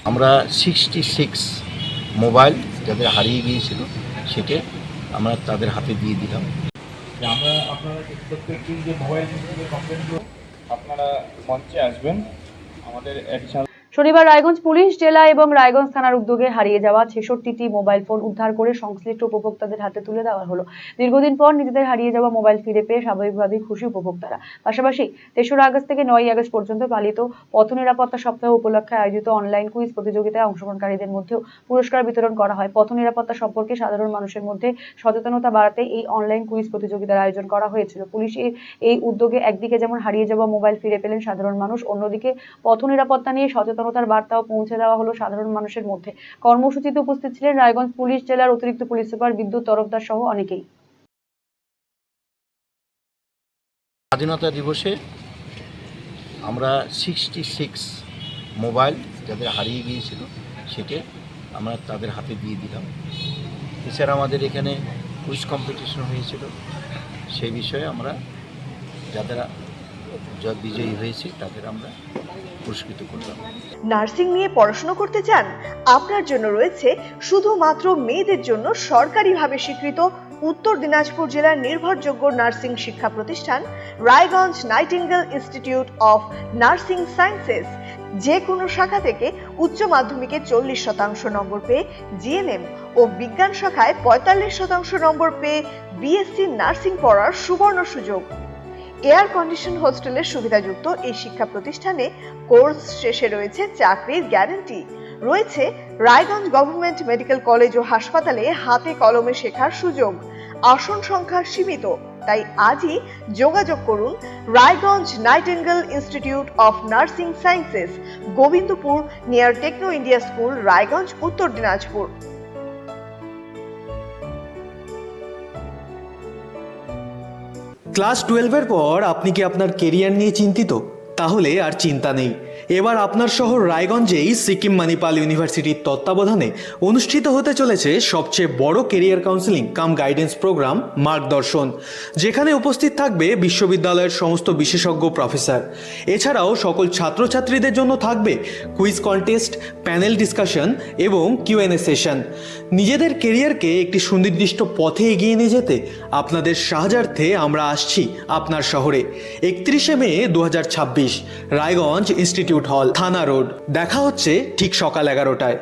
আমরা 66 মোবাইল যাদের হারিয়ে গিয়েছিল সেটা আমরা তাদের হাতে দিয়ে দিলাম। আমরা আপনারা প্রত্যেকদিন যে মোবাইল কমপ্লেনগুলো আপনারা মঞ্চে আসবেন আমাদের অ্যাডিশনাল। শনিবার রায়গঞ্জ পুলিশ জেলা এবং রায়গঞ্জ থানার উদ্যোগে হারিয়ে যাওয়া 66টি মোবাইল ফোন উদ্ধার করে সংশ্লিষ্ট উপভোক্তাদের হাতে তুলে দেওয়া হলো। দীর্ঘদিন পর নিজেদের হারিয়ে যাওয়া মোবাইল ফিরে পেয়ে স্বাভাবিকভাবেই খুশি উপভোক্তারা। পাশাপাশি 3রা আগস্ট থেকে 9ই আগস্ট পর্যন্ত পালিত পথ নিরাপত্তা সপ্তাহ উপলক্ষে আয়োজিত অনলাইন কুইজ প্রতিযোগিতায় অংশগ্রহণকারীদের মধ্যেও পুরস্কার বিতরণ করা হয়। পথ নিরাপত্তা সম্পর্কে সাধারণ মানুষের মধ্যে সচেতনতা বাড়াতে এই অনলাইন কুইজ প্রতিযোগিতার আয়োজন করা হয়েছিল। পুলিশের এই উদ্যোগে একদিকে যেমন হারিয়ে যাওয়া মোবাইল ফিরে পেলেন সাধারণ মানুষ, অন্যদিকে পথ নিরাপত্তা নিয়ে সচেতনতার বার্তাও পৌঁছে দেওয়া হলো সাধারণ মানুষের মধ্যে। কর্মসূচিতে উপস্থিত ছিলেন রায়গঞ্জ পুলিশ জেলার অতিরিক্ত পুলিশ সুপার বিদ্যুৎ তরফদার সহ অনেকেই। স্বাধীনতা দিবসে আমরা 66 মোবাইল যাদের হারিয়ে গিয়েছিল সেটা আমরা তাদের হাতে দিয়ে দিলাম। এছাড়া আমাদের এখানে কুইজ কম্পিটিশন হয়েছিল, সেই বিষয়ে আমরা যারা বিজয়ী হয়েছে তাদের আমরা পুরস্কৃত করলাম। নার্সিং নিয়ে পড়াশোনা করতে চান? আপনার জন্য রয়েছে শুধুমাত্র মেয়েদের জন্য সরকারিভাবে স্বীকৃত উত্তর দিনাজপুর জেলার নির্ভরযোগ্য নার্সিং শিক্ষা প্রতিষ্ঠান Raiganj Nightingale institute of nursing sciences. যে কোনো শাখা থেকে উচ্চ মাধ্যমিকে 40% নম্বর পেয়ে জিএনএম ও বিজ্ঞান শাখায় 45% নম্বর পেয়ে বিএসসি নার্সিং পড়ার সুবর্ণ সুযোগ। এয়ার কন্ডিশন হোস্টেলের সুবিধাযুক্ত এই শিক্ষা প্রতিষ্ঠানে কোর্স শেষে রয়েছে চাকরির গ্যারান্টি। রয়েছে রায়গঞ্জ গভর্নমেন্ট মেডিকেল কলেজ ও হাসপাতালে হাতে কলমে শেখার সুযোগ। আসন সংখ্যা সীমিত, তাই আজই যোগাযোগ করুন Raiganj Nightingale institute of nursing sciences, Gobindapur near Techno India school, Raiganj, Uttar Dinajpur. Class 12-এর পর আপনি কি আপনার কেরিয়ার নিয়ে চিন্তিত? তাহলে আর চিন্তা নেই। এবার আপনার শহর রায়গঞ্জেই সিকিম মণিপাল ইউনিভার্সিটির তত্ত্বাবধানে অনুষ্ঠিত হতে চলেছে সবচেয়ে বড় কেরিয়ার কাউন্সেলিং কাম গাইডেন্স প্রোগ্রাম মার্গদর্শন, যেখানে উপস্থিত থাকবে বিশ্ববিদ্যালয়ের সমস্ত বিশেষজ্ঞ প্রফেসর। এছাড়াও সকল ছাত্রছাত্রীদের জন্য থাকবে কুইজ কন্টেস্ট, প্যানেল ডিসকাশন এবং কিউএনএ সেশন। নিজেদের কেরিয়ারকে একটি সুনির্দিষ্ট পথে এগিয়ে নিয়ে যেতে আপনাদের সাহায্যার্থে আমরা আসছি আপনার শহরে। 31শে মে 2026, রায়গঞ্জ ইনস্টিটিউট হল, থানা রোড। দেখা হচ্ছে ঠিক সকাল 11টায়।